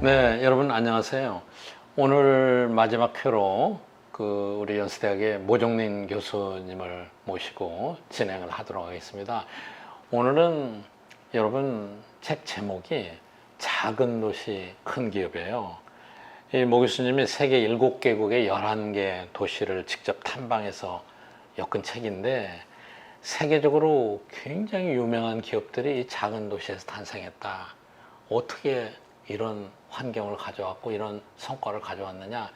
네, 여러분 안녕하세요. 오늘 마지막 회로 우리 연세대학의 모종린 교수님을 모시고 진행을 하도록 하겠습니다. 오늘은 여러분 책 제목이 작은 도시 큰 기업이에요. 이 모 교수님이 세계 7개국의 11개 도시를 직접 탐방해서 엮은 책인데, 세계적으로 굉장히 유명한 기업들이 이 작은 도시에서 탄생했다. 어떻게 이런 환경을 가져왔고 이런 성과를 가져왔느냐,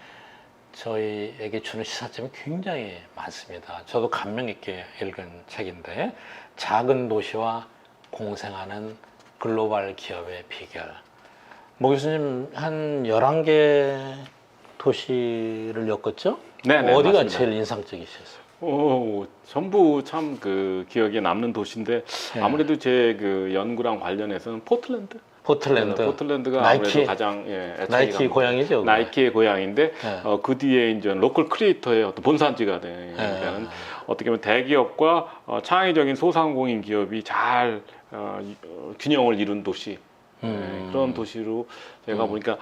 저희에게 주는 시사점이 굉장히 많습니다. 저도 감명 있게 읽은 책인데, 작은 도시와 공생하는 글로벌 기업의 비결. 모 교수님 한 11개 도시를 엮었죠? 네네, 어디가 맞습니다. 제일 인상적이셨어요? 전부 참 기억에 남는 도시인데, 네. 아무래도 제 연구랑 관련해서는 포틀랜드. 포틀랜드가 나이키? 아무래도 가장 애착이 나이키 갑니다. 고향이죠? 나이키의 고향인데, 네. 그 뒤에 이제 로컬 크리에이터의 어떤 본산지가 되는, 어떻게 보면 대기업과 창의적인 소상공인 기업이 잘 균형을 이룬 도시. 그런 도시로 제가 보니까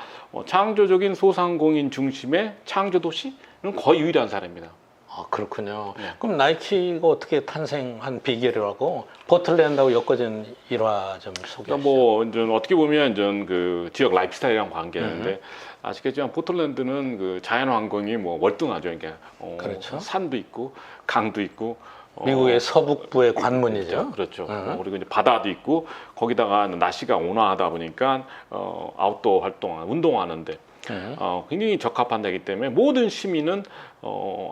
창조적인 소상공인 중심의 창조 도시는 거의 유일한 사례입니다. 아, 그렇군요. 네. 그럼 나이키가 어떻게 탄생한 비결이라고 포틀랜드하고 엮어진 일화 좀 소개해 그러니까 주시죠. 이제 어떻게 보면 전 지역 라이프스타일이랑 관계하는데, 아시겠지만 포틀랜드는 자연 환경이 월등하죠. 그러니까 그렇죠. 산도 있고 강도 있고 미국의 서북부의 관문이죠. 그렇죠. 그리고 이제 바다도 있고, 거기다가 날씨가 온화하다 보니까 아웃도어 활동, 운동하는데 굉장히 적합한 데이기 때문에 모든 시민은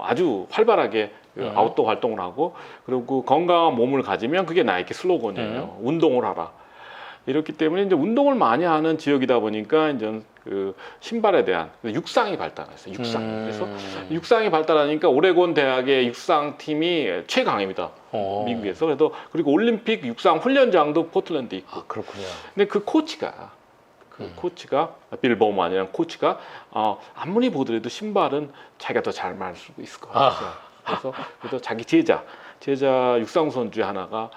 아주 활발하게 아웃도어 활동을 하고, 그리고 건강한 몸을 가지면 그게 나이키 슬로건이에요. 운동을 하라. 이렇기 때문에 이제 운동을 많이 하는 지역이다 보니까 이제 신발에 대한 육상이 발달했어요. 그래서 육상이 발달하니까 오레곤 대학의 육상 팀이 최강입니다. 미국에서. 그리고 올림픽 육상 훈련장도 포틀랜드에 있고. 아, 그렇군요. 근데 그 코치가 빌 버만이라는 코치가 아무리 보더라도 신발은 자기가 더 잘 말 수 있을 것 같아요. 그래서 자기 제자 육상 선수 중에 하나가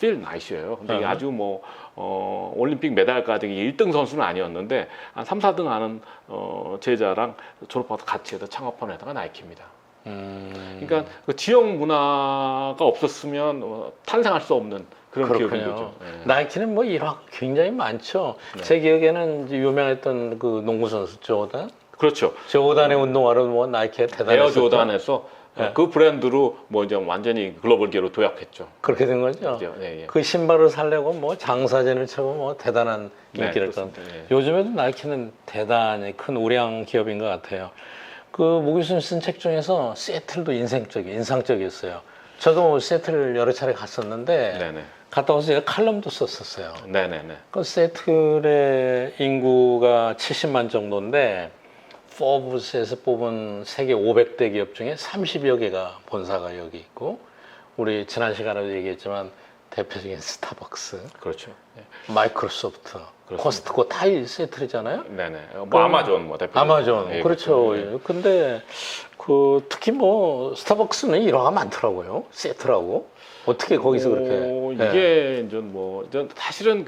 필 나이시예요. 근데 이게 아주 올림픽 메달까지 1등 선수는 아니었는데 한 3, 4등 하는 제자랑 졸업하고 같이 해서 창업한 회사가 나이키입니다. 그러니까 그 지역 문화가 없었으면 탄생할 수 없는 그런 기업인 거죠. 네. 나이키는 일화 굉장히 많죠. 네. 제 기억에는 이제 유명했던 그 농구 선수 조던. 그렇죠. 조던의 운동화로 나이키가 대단했었죠. 에어 조던에서 네. 그 브랜드로 이제 완전히 글로벌계로 도약했죠. 그렇게 된 거죠. 네, 예. 그 신발을 살려고 장사진을 쳐고 대단한 인기를 끈. 네. 요즘에도 나이키는 대단히 큰 우량 기업인 것 같아요. 모 교수님 쓴 책 중에서 시애틀도 인상적이었어요. 저도 시애틀 여러 차례 갔었는데, 네네. 갔다 와서 제가 칼럼도 썼었어요. 네네네. 그 시애틀의 인구가 70만 정도인데, 포브스에서 뽑은 세계 500대 기업 중에 30여 개가 본사가 여기 있고, 우리 지난 시간에도 얘기했지만 대표적인 스타벅스, 그렇죠. 마이크로소프트, 그렇습니다. 코스트코 다 이 시애틀이잖아요. 네네. 아마존 대표. 아마존, 예, 그렇죠. 그렇죠. 근데 특히 스타벅스는 일화가 많더라고요. 시애틀하고. 어떻게 거기서 그렇게? 이게 이제 사실은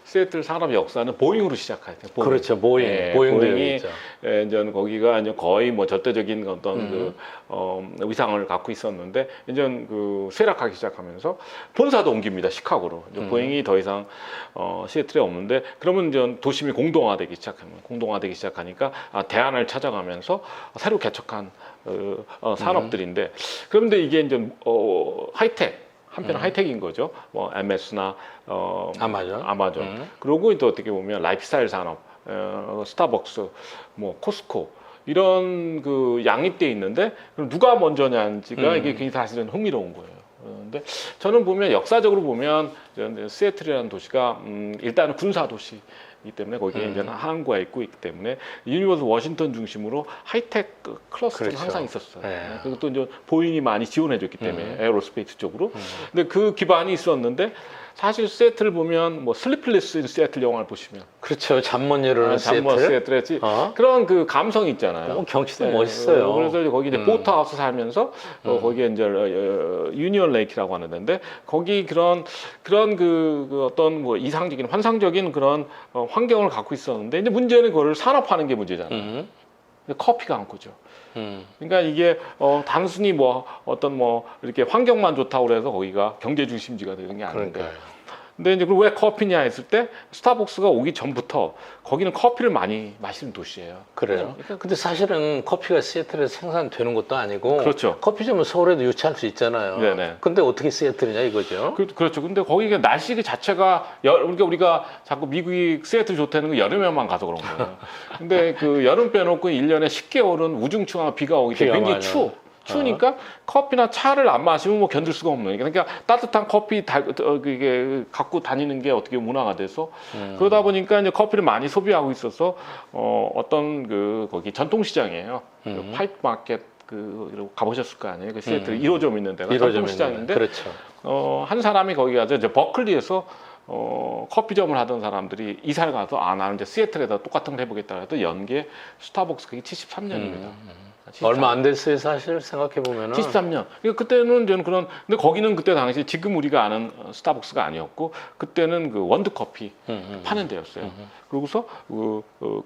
시애틀 산업 역사는 보잉으로 시작했어요. 그렇죠. 보잉도 있죠. 이제 거기가 이제 거의 절대적인 어떤 위상을 갖고 있었는데, 이제 쇠락하기 시작하면서 본사도 옮깁니다. 시카고로. 보잉이 더 이상 시애틀에 없는데, 그러면 이제 도심이 공동화되기 시작하니까 대안을 찾아가면서 새로 개척한 산업들인데, 그런데 이게 이제 하이텍. 한편은 하이텍인 거죠. MS나 아마존. 그리고 또 어떻게 보면 라이프스타일 산업, 스타벅스, 코스코 이런 양립돼 있는데, 그럼 누가 먼저냐지가 이게 굉장히 사실은 흥미로운 거예요. 근데 저는 보면 역사적으로 보면 시애틀이라는 도시가 일단은 군사 도시. 이기 때문에 거기에 이제 항구가 있기 때문에 유니버스 워싱턴 중심으로 하이텍 클러스터는 그렇죠. 항상 있었어요. 네. 그리고 또 이제 보잉이 많이 지원해줬기 때문에 에어로스페이스 쪽으로. 근데 그 기반이 있었는데, 사실 시애틀을 보면 뭐 슬리플레스 인 시애틀 영화를 보시면 그렇죠. 잠 못 이루는 잠못 시애틀. 시애틀의 어? 그런 그 감성이 있잖아요. 경치도 네, 멋있어요. 그래서 이제 거기 이제 보트하우스 살면서 거기에 이제 유니언 레이크라고 하는 데인데 거기 그런 그 어떤 뭐 이상적인 환상적인 그런 환경을 갖고 있었는데 이제 문제는 그거를 산업화하는 게 문제잖아요. 근데 커피가 안 크죠. 그러니까 이게 단순히 뭐 어떤 뭐 이렇게 환경만 좋다고 그래서 거기가 경제 중심지가 되는 게 아닌데. 그러니까요. 근데 이제 왜 커피냐 했을 때 스타벅스가 오기 전부터 거기는 커피를 많이 마시는 도시예요. 그래요. 근데 사실은 커피가 시애틀에서 생산되는 것도 아니고 그렇죠. 커피점은 서울에도 유치할 수 있잖아요. 네네. 근데 어떻게 시애틀이냐 이거죠. 그렇죠. 근데 거기가 날씨 자체가 그러니까 우리가 자꾸 미국이 시애틀 좋다는 거 여름에만 가서 그런 거예요. 근데 그 여름 빼놓고 1년에 10개월은 우중충하고 비가 오기 때문에 굉장히 추우니까 커피나 차를 안 마시면 뭐 견딜 수가 없는 거예요. 그러니까 따뜻한 커피 이게 갖고 다니는 게 어떻게 문화가 돼서 그러다 보니까 이제 커피를 많이 소비하고 있어서 어떤 그 거기 전통시장이에요. 그 파이프 마켓 가보셨을 거 아니에요. 그 시애틀 1호점 있는 데가 전통시장인데 그렇죠. 한 사람이 거기 가서 이제 버클리에서 커피점을 하던 사람들이 이사를 가서 나는 이제 시애틀에다 똑같은 걸 해보겠다 해서 연계 스타벅스 그게 73년입니다. 얼마 안 됐어요, 사실 생각해 보면은. 73년. 그러니까 그때는 저는 근데 거기는 그때 당시 지금 우리가 아는 스타벅스가 아니었고 그때는 그 원두 커피 파는 데였어요. 그러고서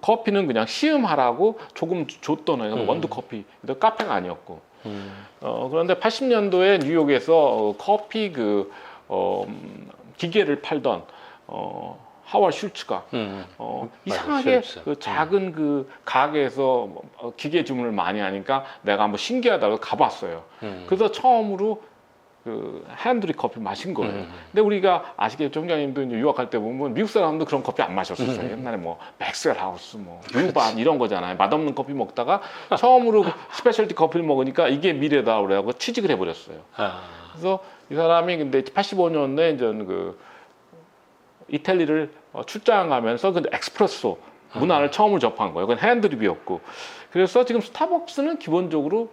커피는 그냥 시음하라고 조금 줬던 애가 원두 커피, 카페가 아니었고. 그런데 80년도에 뉴욕에서 커피 기계를 팔던 하월 슐츠가 이상하게 슐츠. 그 작은 그 가게에서 기계 주문을 많이 하니까 내가 한번 신기하다고 가봤어요. 그래서 처음으로 그 핸드리 커피 마신 거예요. 근데 우리가 아시겠죠, 총장님도 이제 유학할 때 보면 미국 사람도 그런 커피 안 마셨었어요. 옛날에 뭐 맥스웰 하우스, 뭐 유반 이런 거잖아요. 맛없는 커피 먹다가 처음으로 스페셜티 커피를 먹으니까 이게 미래다 그래갖고 취직을 해버렸어요. 그래서 이 사람이 근데 85년에 이제 그 이탈리를 출장 가면서 그 엑스프레소 문화를 처음으로 접한 거예요. 그건 핸드립이었고. 그래서 지금 스타벅스는 기본적으로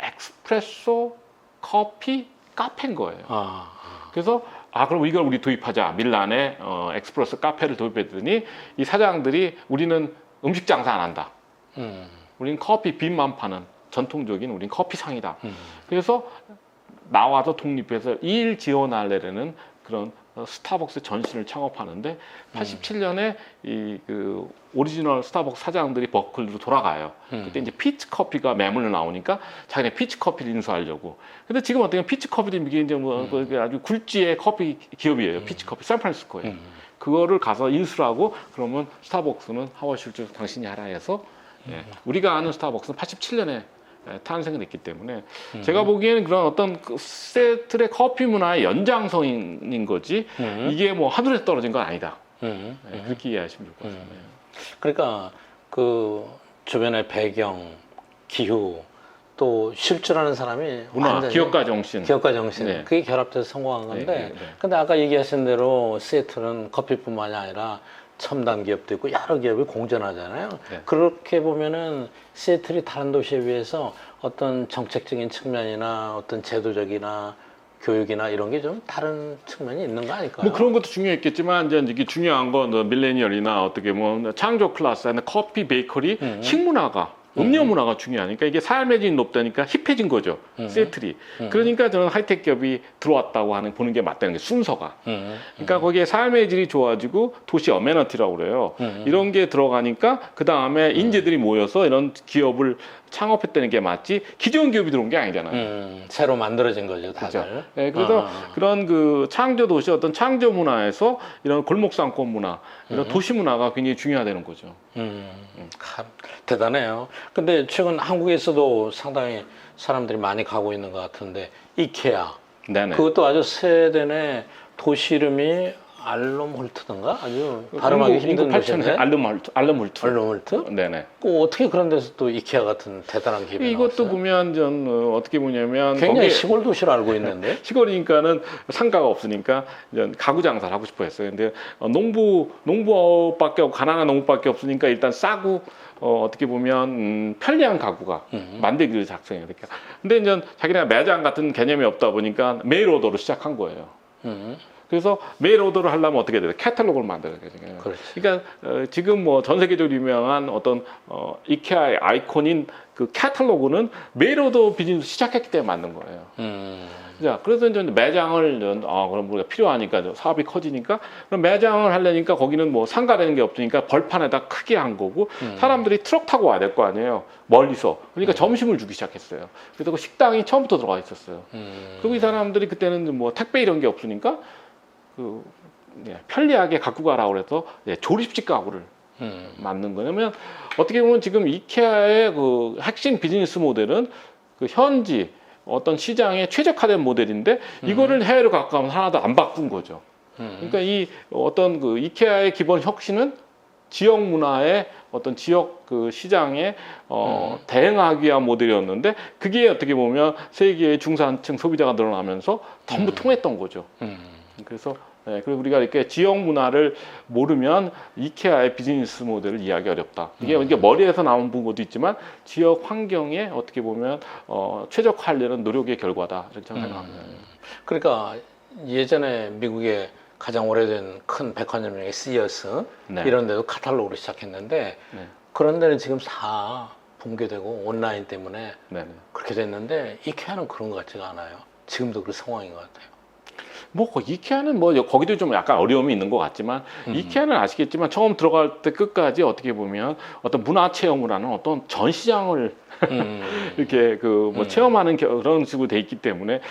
엑스프레소, 커피, 카페인 거예요. 그래서 그럼 이걸 우리 도입하자. 밀란에 엑스프레소 카페를 도입했더니 이 사장들이 우리는 음식 장사 안 한다. 우리는 커피 빈만 파는 전통적인 우린 커피상이다. 그래서 나와서 독립해서 일 지원할래라는 그런 스타벅스 전신을 창업하는데 87년에 그 오리지널 스타벅스 사장들이 버클리로 돌아가요. 그때 이제 피치 커피가 매물로 나오니까 자기네 피치 커피를 인수하려고. 근데 지금 어떻게 피치 커피도 이게 이제 뭐 아주 굴지의 커피 기업이에요. 피치 커피 샌프란시스코에. 그거를 가서 인수를 하고 그러면 스타벅스는 하워드 슐츠 당신이 하라 해서 우리가 아는 스타벅스는 87년에 탄생을 했기 때문에 제가 보기에는 그런 어떤 그 시애틀의 커피 문화의 연장선인 거지 이게 뭐 하늘에서 떨어진 건 아니다. 그렇게 이해하시면 좋을 것 같습니다. 그러니까 그 주변의 배경, 기후 또 실주라는 사람이 문화, 기업가 정신, 네. 그게 결합돼서 성공한 건데 근데 아까 얘기하신 대로 시애틀은 커피뿐만이 아니라 첨단 기업도 있고 여러 기업이 공존하잖아요. 그렇게 보면은 시애틀이 다른 도시에 비해서 어떤 정책적인 측면이나 어떤 제도적이나 교육이나 이런 게 좀 다른 측면이 있는 거 아닐까요? 뭐 그런 것도 중요했겠지만 이제 이게 중요한 건 밀레니얼이나 어떻게 뭐 창조 클래스, 커피, 베이커리, 식문화가 음료 문화가 중요하니까 이게 삶의 질이 높다니까 힙해진 거죠. 시애틀이. 그러니까 저는 하이텍 기업이 들어왔다고 보는 게 맞다는 게 순서가. 그러니까 거기에 삶의 질이 좋아지고 도시 어메너티라고 그래요. 이런 게 들어가니까 그 다음에 인재들이 모여서 이런 기업을 창업했다는 게 맞지 기존 기업이 들어온 게 아니잖아요. 새로 만들어진 거죠, 다들. 그렇죠. 네, 그래서 그런 그 창조 도시 어떤 창조 문화에서 이런 골목 상권 문화, 이런 도시 문화가 굉장히 중요하다는 거죠. 참 대단해요. 근데 최근 한국에서도 상당히 사람들이 많이 가고 있는 것 같은데 이케아. 네네. 그것도 아주 세대네. 도시 이름이 알롬홀트던가 아주 발음하기 힘든 곳인데. 알롬홀트. 네네. 어떻게 그런 데서 또 이케아 같은 대단한 기업이 이것도 나왔어요? 보면 전 어떻게 보냐면 굉장히 시골 도시로 알고 있는데. 시골이니까는 상가가 없으니까 이제 가구 장사를 하고 싶어 했어요. 근데 농부밖에 없고 가난한 농부밖에 없으니까 일단 싸고 어떻게 보면 편리한 가구가 만들기를 작성해야 되니까. 근데 이제 자기네가 매장 같은 개념이 없다 보니까 메일 오더로 시작한 거예요. 그래서 메일 오더를 하려면 어떻게 돼요? 캐탈로그를 만들어야 되잖아요. 그렇지. 그러니까 지금 뭐 전 세계적으로 유명한 어떤 이케아의 아이콘인 그 캐탈로그는 메일 오더 비즈니스 시작했기 때문에 만든 거예요. 자, 그래서 이제 매장을 그럼 우리가 필요하니까 사업이 커지니까 그럼 매장을 하려니까 거기는 뭐 상가되는 게 없으니까 벌판에다 크게 한 거고 사람들이 트럭 타고 와야 될 거 아니에요. 멀리서. 그러니까 점심을 주기 시작했어요. 그래서 그 식당이 처음부터 들어가 있었어요. 그리고 이 사람들이 그때는 뭐 택배 이런 게 없으니까 편리하게 갖고 가라고 그래서 조립식 가구를 만든 거냐면 어떻게 보면 지금 이케아의 그 핵심 비즈니스 모델은 그 현지 어떤 시장에 최적화된 모델인데 이거를 해외로 갖고 가면 하나도 안 바꾼 거죠. 그러니까 이 어떤 그 이케아의 기본 혁신은 지역 문화의 어떤 지역 그 시장에 대응하기 위한 모델이었는데 그게 어떻게 보면 세계의 중산층 소비자가 늘어나면서 전부 통했던 거죠. 그래서 그리고 우리가 이렇게 지역 문화를 모르면 이케아의 비즈니스 모델을 이해하기 어렵다. 이게 머리에서 나온 것도 있지만 지역 환경에 어떻게 보면 최적화하려는 노력의 결과다. 이렇게 저는 생각합니다. 그러니까 예전에 미국의 가장 오래된 큰 백화점의 시어스 네. 이런 데도 카탈로그로 시작했는데 네. 그런 데는 지금 다 붕괴되고 온라인 때문에 네. 그렇게 됐는데 이케아는 그런 것 같지가 않아요. 지금도 그 상황인 것 같아요. 뭐 이케아는 뭐 거기도 좀 약간 어려움이 있는 것 같지만 이케아는 아시겠지만 처음 들어갈 때 끝까지 어떻게 보면 어떤 문화 체험을 하는 어떤 전시장을 이렇게 그 뭐 체험하는 그런 식으로 돼 있기 때문에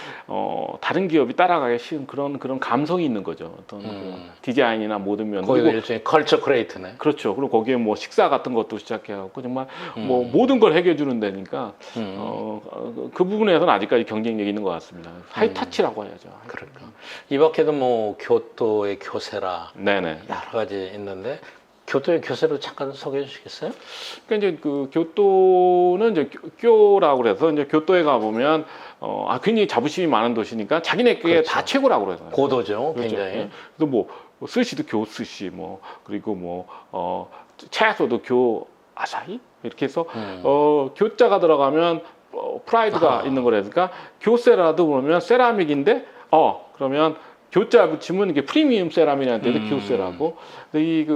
다른 기업이 따라가기 쉬운 그런 감성이 있는 거죠. 어떤 그 디자인이나 모든 면 거기가 그리고 일종의 컬처 크리에이터네. 그렇죠. 그리고 거기에 뭐 식사 같은 것도 시작해갖고 정말 뭐 모든 걸 해결해 주는 데니까 그 부분에서는 아직까지 경쟁력이 있는 것 같습니다. 하이타치라고 해야죠. 그러니까 이 밖에도 뭐 교토의 교세라 네네. 여러 가지 있는데 교토의 교세로 잠깐 소개해 주시겠어요? 그러니까 이제 그 교토는 이제 교라고 그래서 이제 교토에 가 보면 굉장히 자부심이 많은 도시니까 자기네께 그렇죠. 다 최고라고 그래서 고도죠, 그렇죠. 굉장히. 그래서 뭐 스시도 교 스시 뭐 그리고 뭐 채소도 교 아사히 이렇게 해서 교자가 들어가면 프라이드가 있는 거라니까 교세라도 보면 세라믹인데 그러면 교자 붙이면 이게 프리미엄 세라믹이라는 데도 교세라고. 이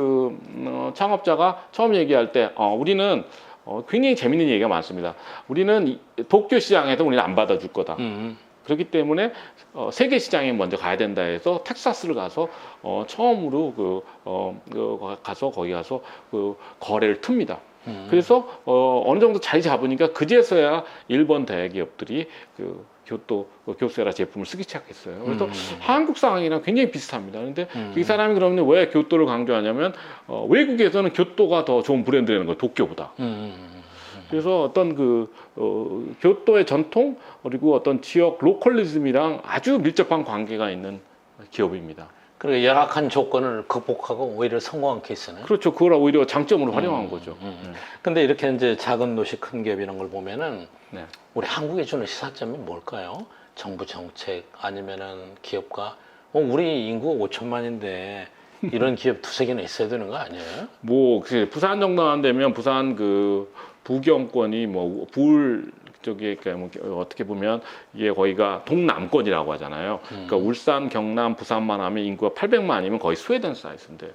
창업자가 처음 얘기할 때 우리는 굉장히 재밌는 얘기가 많습니다. 우리는 도쿄 시장에서 우리는 안 받아줄 거다. 그렇기 때문에 세계 시장에 먼저 가야 된다 해서 텍사스를 가서 처음으로 가서 거기 가서 그 거래를 틉니다. 그래서 어느 정도 자리 잡으니까 그제서야 일본 대기업들이 교세라 제품을 쓰기 시작했어요. 그래서 한국 상황이랑 굉장히 비슷합니다. 그런데 이 사람이 그러면 왜 교토를 강조하냐면 외국에서는 교토가 더 좋은 브랜드라는 거예요. 도쿄보다. 그래서 어떤 교토의 전통 그리고 어떤 지역 로컬리즘이랑 아주 밀접한 관계가 있는 기업입니다. 그리고 열악한 조건을 극복하고 오히려 성공한 케이스네. 그렇죠. 그걸 오히려 장점으로 활용한 거죠. 근데 이렇게 이제 작은 도시 큰 기업 이런 걸 보면은 네. 우리 한국에 주는 시사점이 뭘까요? 정부 정책 아니면은 기업가 우리 인구 5천만인데 이런 기업 두세 개는 있어야 되는 거 아니에요? 뭐 부산 정도만 되면 부산 부경권이 뭐 쪽에 그러니까 뭐 어떻게 보면 이게 거기가 동남권이라고 하잖아요. 그러니까 울산, 경남, 부산만 하면 인구가 800만이면 거의 스웨덴 사이즈인데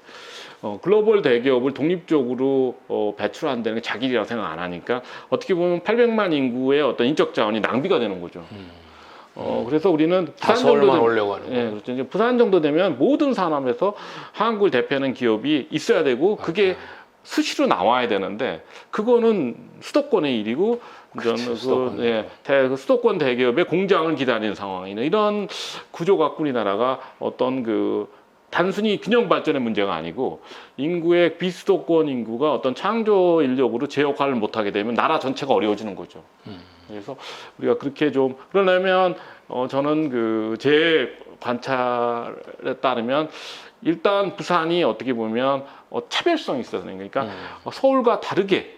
글로벌 대기업을 독립적으로 배출한다는 게 자기 일이라고 생각 안 하니까 어떻게 보면 800만 인구의 어떤 인적 자원이 낭비가 되는 거죠. 그래서 우리는 부산 정도 올려고 하는 거예요. 그렇죠. 이제 부산 정도 되면 모든 산업에서 한국을 대표하는 기업이 있어야 되고 그게 수시로 나와야 되는데 그거는 수도권의 일이고 그렇죠, 수도권 대기업의 공장을 기다리는 상황이네. 이런 구조 갖고 우리나라가 어떤 단순히 균형 발전의 문제가 아니고 인구의 비수도권 인구가 어떤 창조 인력으로 제 역할을 못하게 되면 나라 전체가 어려워지는 거죠. 그래서 우리가 그렇게 좀 그러려면 저는 제 관찰에 따르면 일단 부산이 어떻게 보면 차별성이 있어서 그러니까 서울과 다르게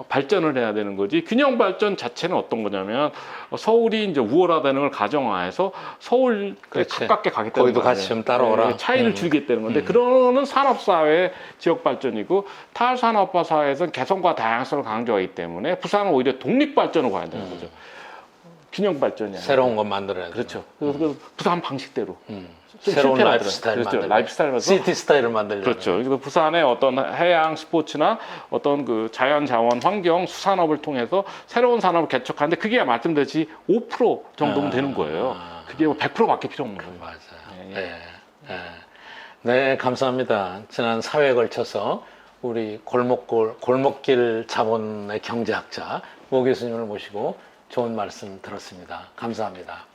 발전을 해야 되는 거지. 균형 발전 자체는 어떤 거냐면 서울이 이제 우월하다는 걸 가정화해서 서울 가깝게 가겠다는 거기도 같이 좀 따라오라. 차이를 줄이겠다는 건데 그러는 산업사회 지역 발전이고 탈산업화 사회에서는 개성과 다양성을 강조하기 때문에 부산은 오히려 독립 발전을 가야 되는 거죠. 균형 발전이 아니라 새로운 것 만들어야 돼. 그렇죠. 그 부산 방식대로 좀 새로운 실패를 라이프 스타일 그렇죠. 만들고 라이프 스타일에서 시티 스타일을 만들려면 그렇죠. 그리고 부산의 어떤 해양 스포츠나 어떤 그 자연 자원 환경 수산업을 통해서 새로운 산업을 개척하는데 그게 말씀드렸지 5% 정도면 되는 거예요. 그게 100%밖에 필요 없는 거예요. 맞아요. 예, 네. 네. 네, 감사합니다. 지난 4회에 걸쳐서 우리 골목길 자본의 경제학자 모 교수님을 모시고 좋은 말씀 들었습니다. 감사합니다.